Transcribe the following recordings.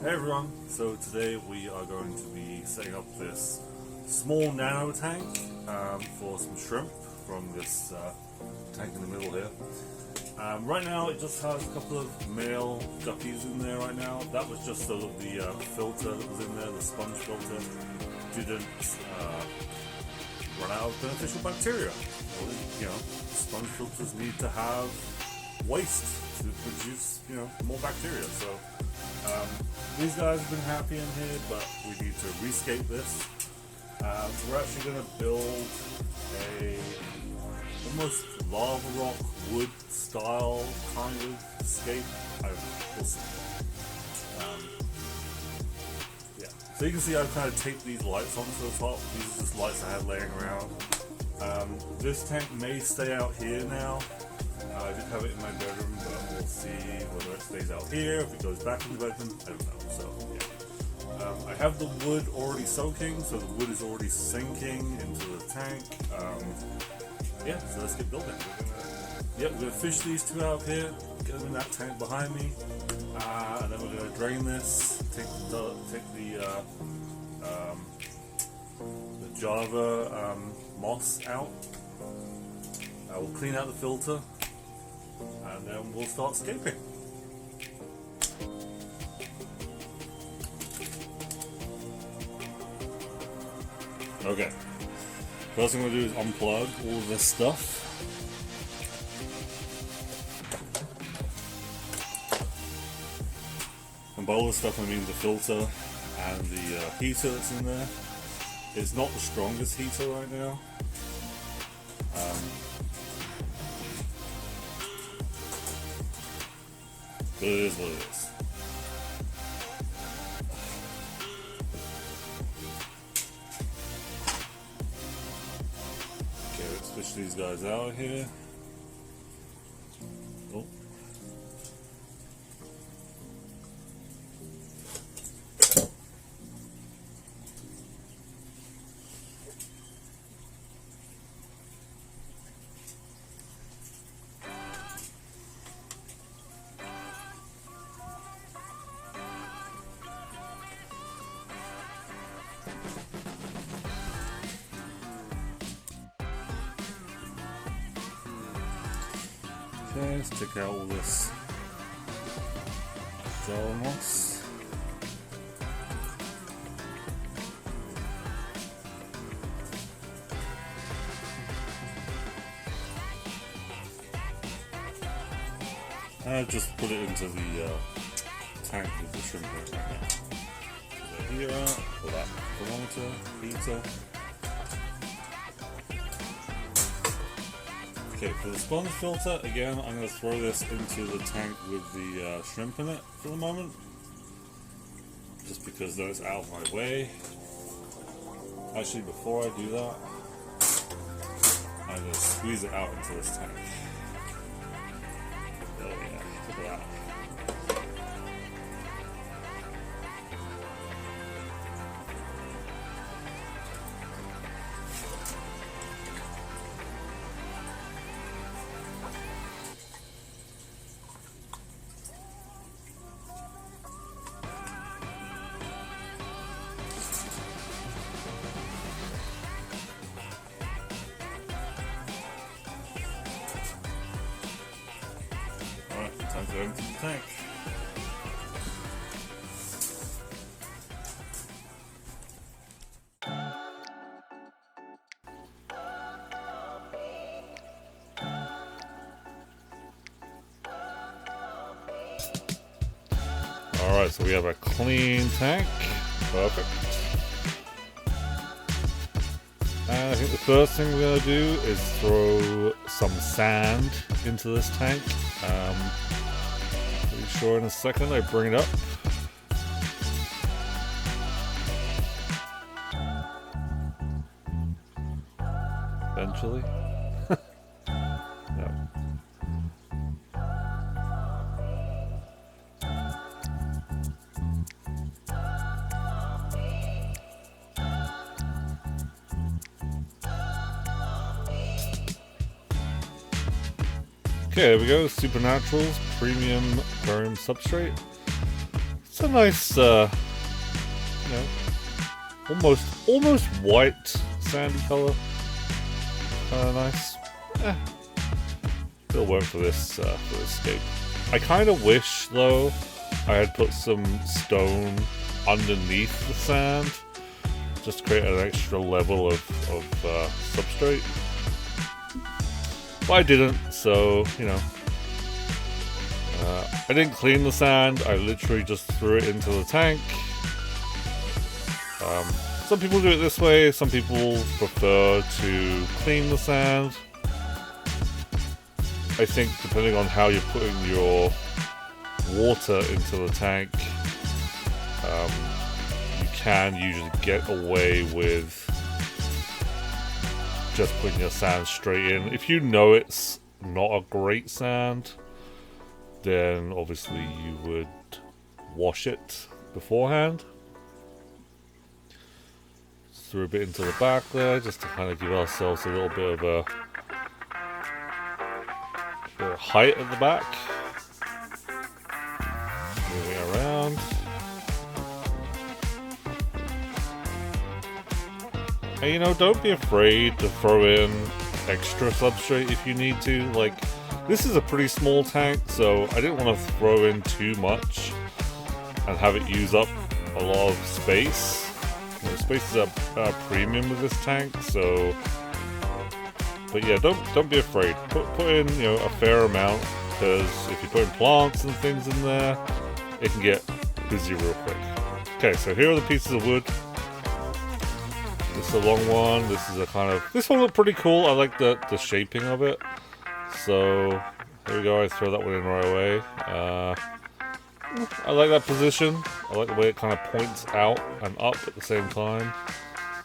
Hey everyone, so today we are going to be setting up this small nano tank for some shrimp from this tank in the middle here. Right now it just has a couple of male guppies in there right now. That was just so that the filter that was in there, the sponge filter, didn't run out of beneficial bacteria. You know, sponge filters need to have waste to produce, more bacteria. So these guys have been happy in here, but we need to rescape this. So we're actually going to build a almost lava rock wood style kind of scape. We'll see. Yeah. So you can see I've kind of taped these lights onto the top. These are just lights I had laying around. This tank may stay out here now. I did have it in my bedroom, but we'll see whether it stays out here, if it goes back in the bedroom, I don't know. So, yeah. I have the wood already soaking, so the wood is already sinking into the tank. Yeah, so let's get building. We're gonna fish these two out here, get them in that tank behind me, and then we're gonna drain this, take the Java moss out. We'll clean out the filter, and then we'll start scaping. Okay, first thing we're going to do is unplug all of this stuff. And by all this stuff I mean the filter and the heater that's in there. It's not the strongest heater right now. But it is what it is. Okay, let's fish these guys out here. Oh. Okay, let's take out all this Java moss. Just put it into the tank with the shrimp right now. So here, pull that thermometer, heater. Okay, for the sponge filter, again, I'm going to throw this into the tank with the shrimp in it for the moment. Just because that's out of my way. Actually, before I do that, I'm going to squeeze it out into this tank. Oh yeah, look at that. Time to go into the tank. Alright, so we have a clean tank. Perfect. And I think the first thing we're going to do is throw some sand into this tank. Pretty sure in a second I bring it up. Eventually. No. Okay, there we go. Supernaturals Premium Barium Substrate. It's a nice, you know, almost white sandy color. Kind of nice. Still went for this scape. I kind of wish though I had put some stone underneath the sand, just to create an extra level of substrate. But I didn't, so you know. I didn't clean the sand. I literally just threw it into the tank. Some people do it this way. Some people prefer to clean the sand. I think depending on how you're putting your water into the tank, you can usually get away with just putting your sand straight in. If you know it's not a great sand, then obviously you would wash it beforehand. Just threw a bit into the back there, just to kind of give ourselves a little bit of a height at the back. Moving around. And you know, don't be afraid to throw in extra substrate if you need to. Like, this is a pretty small tank, so I didn't want to throw in too much and have it use up a lot of space. You know, space is a premium with this tank, so. But yeah, don't be afraid. Put in, you know, a fair amount, because if you put in plants and things in there, it can get busy real quick. Okay, so here are the pieces of wood. This is a long one. This is a kind of. This one looked pretty cool. I like the shaping of it. So there we go. I throw that one in right away. I like that position. I like the way it kind of points out and up at the same time.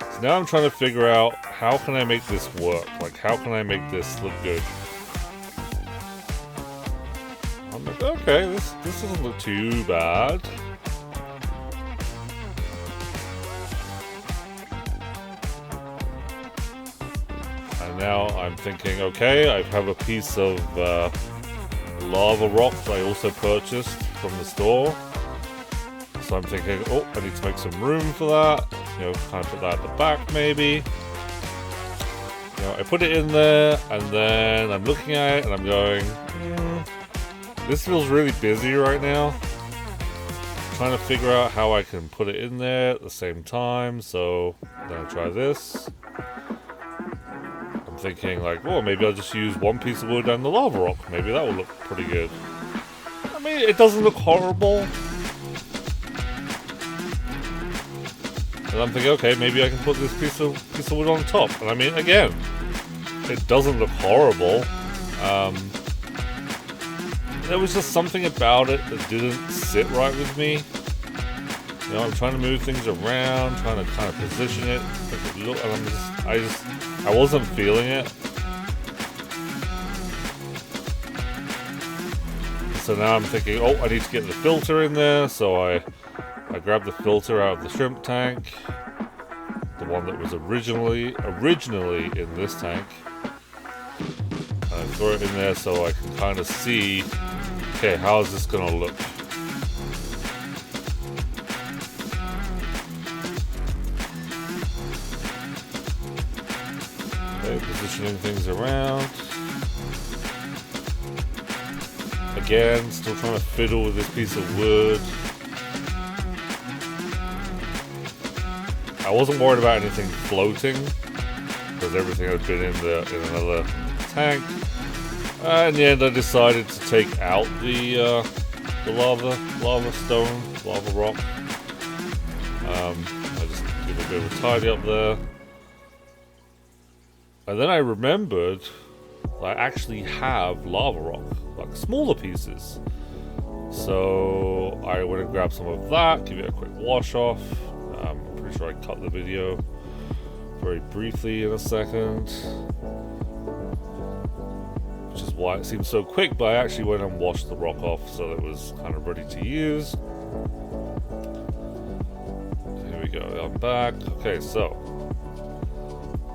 So now I'm trying to figure out how can I make this work? Like, how can I make this look good? I'm like, okay, this doesn't look too bad. And now I'm thinking, okay, I have a piece of lava rock that I also purchased from the store. So I'm thinking, oh, I need to make some room for that. You know, kind of put that at the back maybe. You know, I put it in there, and then I'm looking at it and I'm going, this feels really busy right now. I'm trying to figure out how I can put it in there at the same time. So I'm gonna try this. I'm thinking like, well, maybe I'll just use one piece of wood and the lava rock. Maybe that will look pretty good. I mean, it doesn't look horrible. And I'm thinking, okay, maybe I can put this piece of wood on top. And I mean, again, it doesn't look horrible. There was just something about it that didn't sit right with me. You know, I'm trying to move things around, trying to kind of position it, make it look, and I wasn't feeling it. So now I'm thinking, oh, I need to get the filter in there. So I grabbed the filter out of the shrimp tank, the one that was originally in this tank. And I throw it in there so I can kind of see, okay, how is this gonna look? Okay, positioning things around. Again, still trying to fiddle with this piece of wood. I wasn't worried about anything floating because everything had been in another tank. In the end, I decided to take out the lava stone, lava rock. I just did a bit of a tidy up there, and then I remembered I actually have lava rock, like smaller pieces. So I went and grabbed some of that, give it a quick wash off. I'm pretty sure I cut the video very briefly in a second, which is why it seems so quick, but I actually went and washed the rock off so it was kind of ready to use. Here we go, I'm back. Okay, so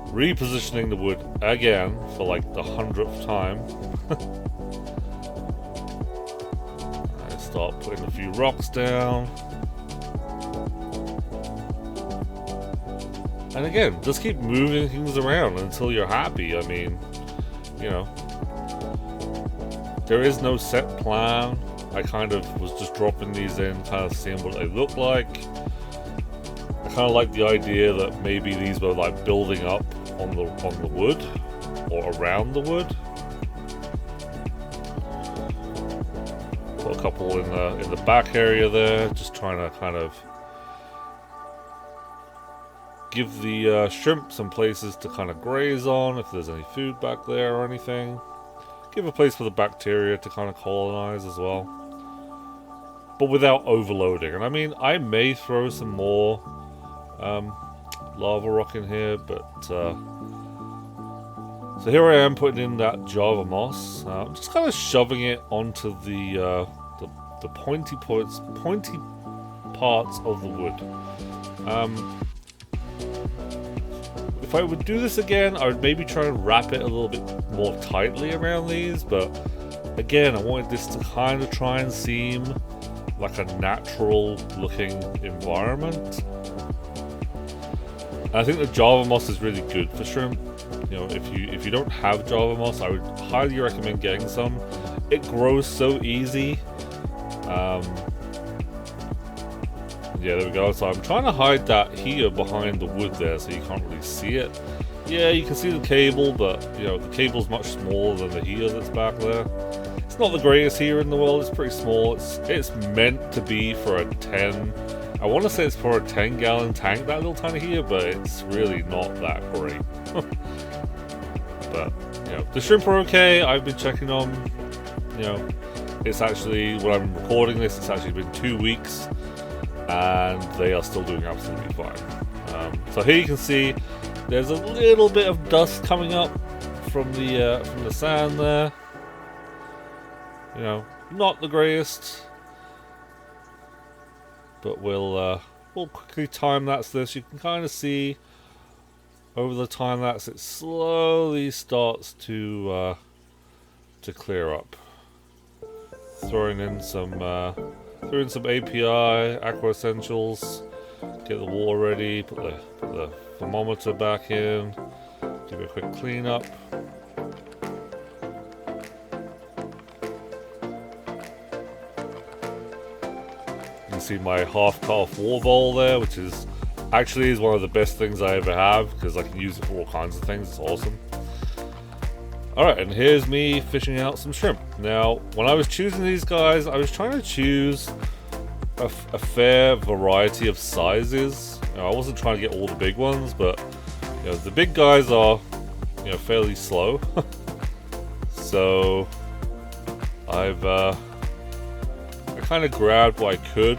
repositioning the wood again for like the 100th time. I Start putting a few rocks down. And again, just keep moving things around until you're happy. I mean, you know, there is no set plan. I kind of was just dropping these in, kind of seeing what they look like. I kind of like the idea that maybe these were like building up on the wood or around the wood. Put a couple in the back area there, just trying to kind of give the shrimp some places to kind of graze on if there's any food back there or anything. Give a place for the bacteria to kind of colonize as well, but without overloading. And I mean, I may throw some more lava rock in here, but so here I am putting in that Java moss. I'm just kind of shoving it onto the pointy parts of the wood. If I would do this again, I would maybe try and wrap it a little bit more tightly around these, but again, I wanted this to kind of try and seem like a natural looking environment. And I think the Java moss is really good for shrimp. You know, if you don't have Java moss, I would highly recommend getting some. It grows so easy. Yeah, there we go. So I'm trying to hide that here behind the wood there so you can't really see it. Yeah, you can see the cable, but you know, the cable's much smaller than the heater that's back there. It's not the greatest heater in the world, it's pretty small. It's meant to be for a 10. I want to say it's for a 10-gallon tank, that little tiny heater, but it's really not that great. But, you know, the shrimp are okay. I've been checking on, you know, it's actually, when I'm recording this, it's actually been 2 weeks. And they are still doing absolutely fine. So here you can see there's a little bit of dust coming up from the sand there. You know, not the greatest, but we'll quickly time lapse this. You can kind of see over the time lapse it slowly starts to clear up. Throwing in some API, Aqua Essentials, get the water ready, put the thermometer back in, give it a quick clean up. You can see my half cut off water bowl there, which is actually one of the best things I ever have because I can use it for all kinds of things. It's awesome. Alright, and here's me fishing out some shrimp. Now, when I was choosing these guys, I was trying to choose a fair variety of sizes. You know, I wasn't trying to get all the big ones, but you know, the big guys are, you know, fairly slow. So I kind of grabbed what I could.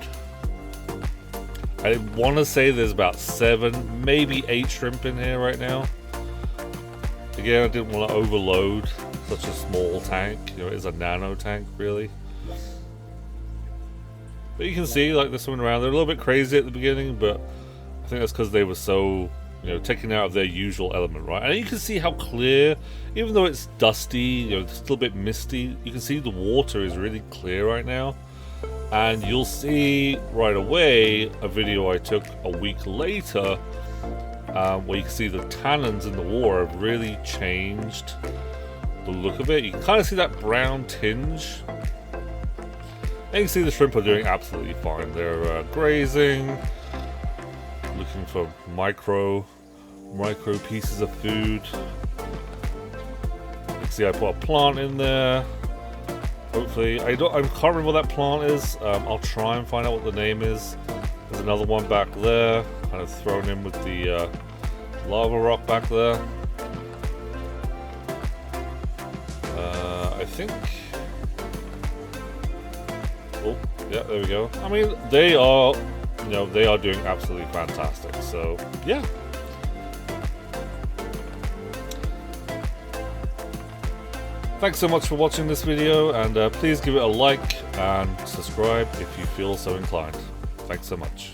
I want to say there's about 7, maybe 8 shrimp in here right now. Again, I didn't want to overload such a small tank. You know, it's a nano tank, really. But you can see, like, they're swimming around. They're a little bit crazy at the beginning, but I think that's because they were so, you know, taken out of their usual element, right? And you can see how clear, even though it's dusty, you know, it's still a bit misty, you can see the water is really clear right now. And you'll see right away a video I took a week later where you can see the tannins in the water have really changed the look of it. You can kind of see that brown tinge. And you can see the shrimp are doing absolutely fine. They're grazing, looking for micro pieces of food. You can see I put a plant in there. Hopefully, I can't remember what that plant is. I'll try and find out what the name is. There's another one back there, kind of thrown in with the lava rock back there. I think. Oh, yeah, there we go. I mean, they are, you know, they are doing absolutely fantastic. So, yeah. Thanks so much for watching this video, and please give it a like and subscribe if you feel so inclined. Thanks so much.